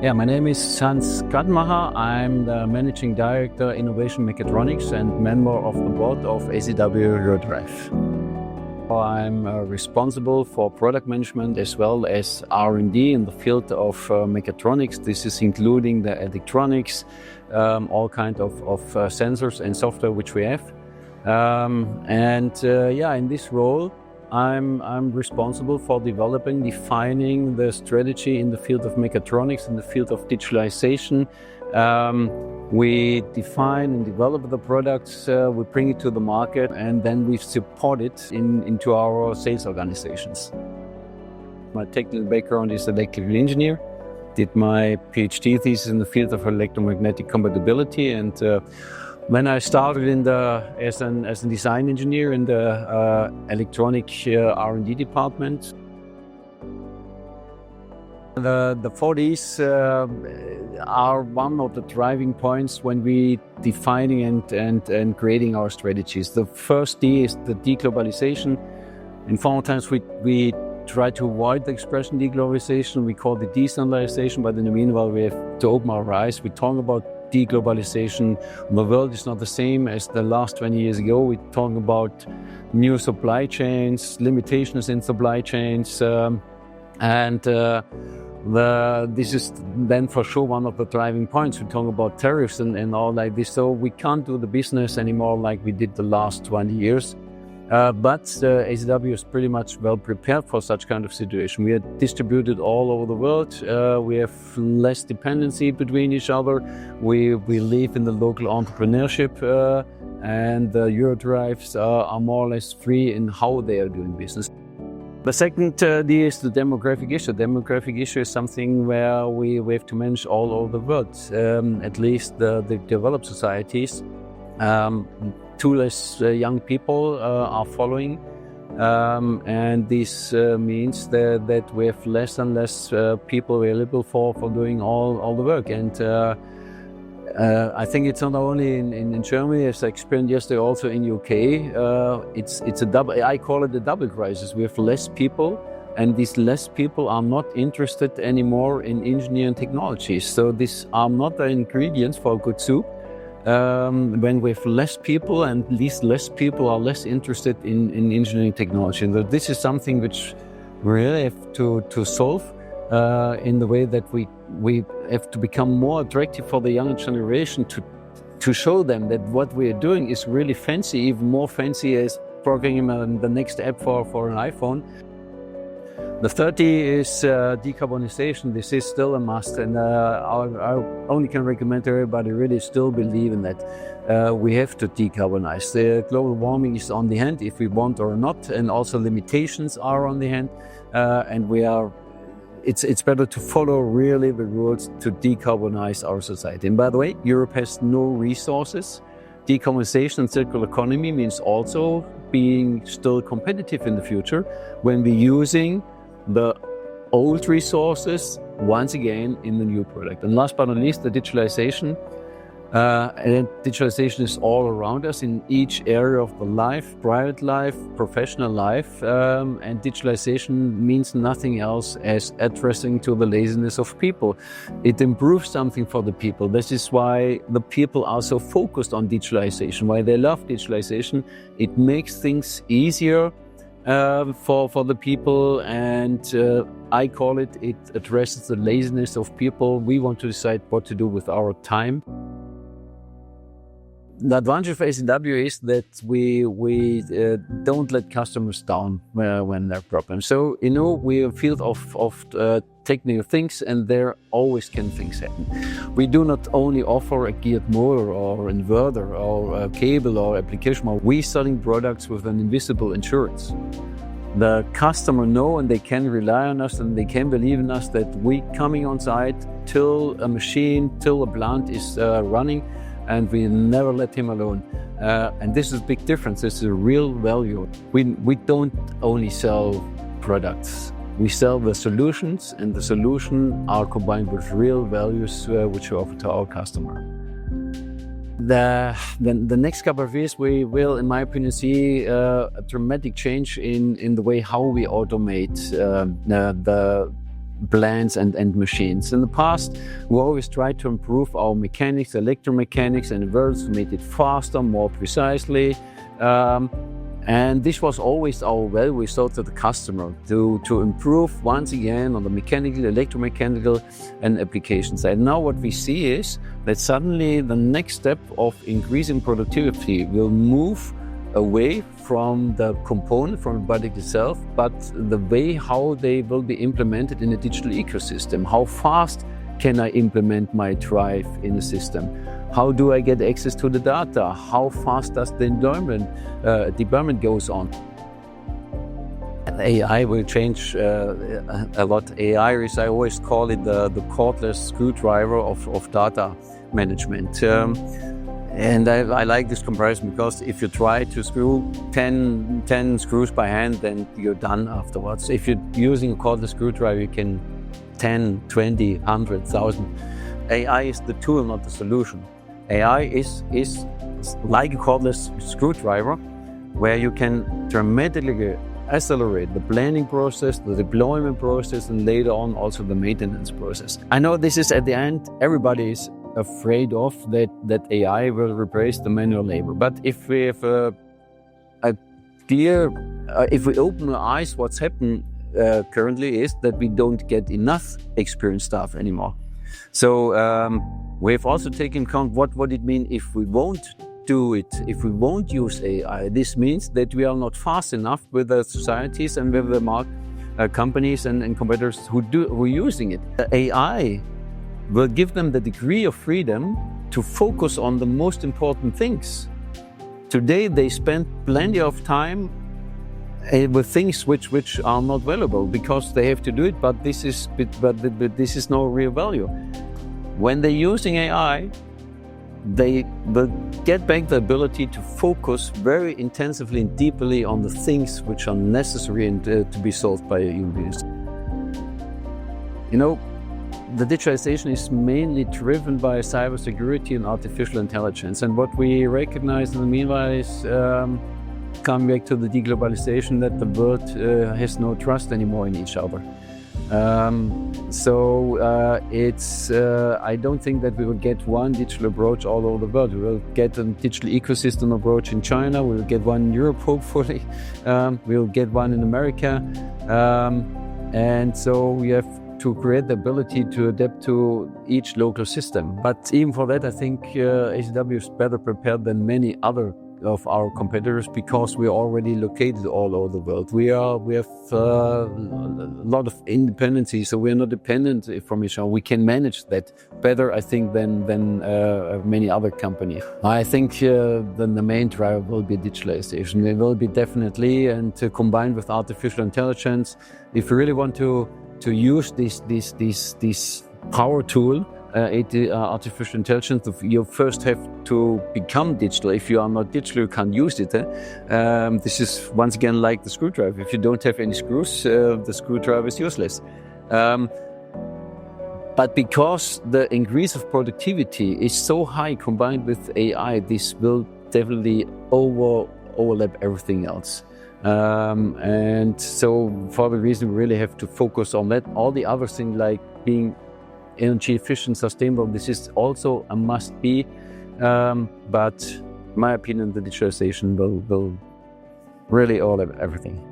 Yeah, my name is Hans Krattenmacher. I'm the Managing Director, Innovation Mechatronics and member of the board of SEW-EURODRIVE. I'm responsible for product management as well as R&D in the field of mechatronics. This is including the electronics, all kinds of sensors and software which we have. In this role, I'm responsible for defining the strategy in the field of mechatronics, in the field of digitalization. We define and develop the products, we bring it to the market, and then we support it into our sales organizations. My technical background is electrical engineer. Did my PhD thesis in the field of electromagnetic compatibility, and when I started as a design engineer in the electronic R&D department. The 40s are one of the driving points when we defining and creating our strategies. The first D is the de-globalisation. In former times we try to avoid the expression de-globalisation. We call it de-standardization, but in the meanwhile we have to open our eyes. We talk about de-globalisation. The world is not the same as the last 20 years ago. We talk about new supply chains, limitations in supply chains, this is then for sure one of the driving points. We talk about tariffs and all like this. So we can't do the business anymore like we did the last 20 years. But SEW is pretty much well prepared for such kind of situation. We are distributed all over the world. We have less dependency between each other. We live in the local entrepreneurship, and the EuroDrives are more or less free in how they are doing business. The second D is the demographic issue. The demographic issue is something where we have to manage all over the world, at least the developed societies. Too less young people are following, and this means that we have less and less people available for doing all the work. And I think it's not only in Germany, as I experienced yesterday, also in UK. It's a double. I call it a double crisis. We have less people, and these less people are not interested anymore in engineering technologies. So these are not the ingredients for a good soup. When we have less people, and these less people are less interested in engineering technology. And this is something which we really have to solve in the way that we have to become more attractive for the younger generation to show them that what we are doing is really fancy, even more fancy as programming the next app for an iPhone. The 30 is decarbonization. This is still a must, and I only can recommend to everybody really still believe in that. We have to decarbonize. The global warming is on the hand if we want or not, and also limitations are on the hand, and it's better to follow really the rules to decarbonize our society. And by the way, Europe has no resources. Decarbonization and circular economy means also being still competitive in the future when we're using the old resources once again in the new product. And last but not least, the digitalization. And digitalization is all around us in each area of the life, private life, professional life. And digitalization means nothing else as addressing to the laziness of people. It improves something for the people. This is why the people are so focused on digitalization, why they love digitalization. It makes things easier for the people, and I call it addresses the laziness of people. We want to decide what to do with our time. The advantage of SEW is that we don't let customers down when there are problems. So, we're a field of technical things, and there always can things happen. We do not only offer a geared motor or inverter or a cable or application. We're selling products with an invisible insurance. The customer know and they can rely on us and they can believe in us that we coming on site till a plant is running, and we never let him alone. And this is a big difference. This is a real value. We don't only sell products. We sell the solutions, and the solution are combined with real values which we offer to our customer. The next couple of years we will, in my opinion, see a dramatic change in the way how we automate plants and machines. In the past, we always tried to improve our mechanics, electromechanics, and inverters to make it faster, more precisely. And this was always our value we sold to the customer, to improve once again on the mechanical, electromechanical and application side. Now what we see is that suddenly the next step of increasing productivity will move away from the component, from the product itself, but the way how they will be implemented in a digital ecosystem. How fast can I implement my drive in the system? How do I get access to the data? How fast does the deployment goes on? AI will change a lot. AI is, I always call it the cordless screwdriver of data management. And I like this comparison because if you try to screw 10 screws by hand, then you're done afterwards. If you're using a cordless screwdriver, you can 10, 20, 100, 1,000. AI is the tool, not the solution. AI is like a cordless screwdriver where you can dramatically accelerate the planning process, the deployment process, and later on also the maintenance process. I know this is at the end, everybody is afraid of that AI will replace the manual labor. But if we have if we open our eyes, what's happened currently is that we don't get enough experienced staff anymore. So we have also taken account what it means if we won't do it, if we won't use AI. This means that we are not fast enough with the societies and with the companies and competitors who are using it. AI will give them the degree of freedom to focus on the most important things. Today they spend plenty of time with things which are not valuable because they have to do it, but this is no real value. When they're using AI, they will get back the ability to focus very intensively and deeply on the things which are necessary and to be solved by human beings. You know, the digitalization is mainly driven by cybersecurity and artificial intelligence. And what we recognize in the meanwhile is, coming back to the de-globalisation, that the world has no trust anymore in each other. I don't think that we will get one digital approach all over the world. We will get a digital ecosystem approach in China, we will get one in Europe hopefully, we'll get one in America. And so we have to create the ability to adapt to each local system. But even for that, I think SEW is better prepared than many other of our competitors because we are already located all over the world. We have a lot of independency, so we are not dependent from each other. We can manage that better, I think, than many other companies. I think the main driver will be digitalization. It will be definitely, and combined with artificial intelligence, if you really want to use this power tool, artificial intelligence, you first have to become digital. If you are not digital, you can't use it. This is once again like the screwdriver. If you don't have any screws, the screwdriver is useless. But because the increase of productivity is so high combined with AI, this will definitely overlap everything else. And so for the reason we really have to focus on that. All the other things like being energy efficient, sustainable, this is also a must be. But in my opinion, the digitalization will really overlap everything.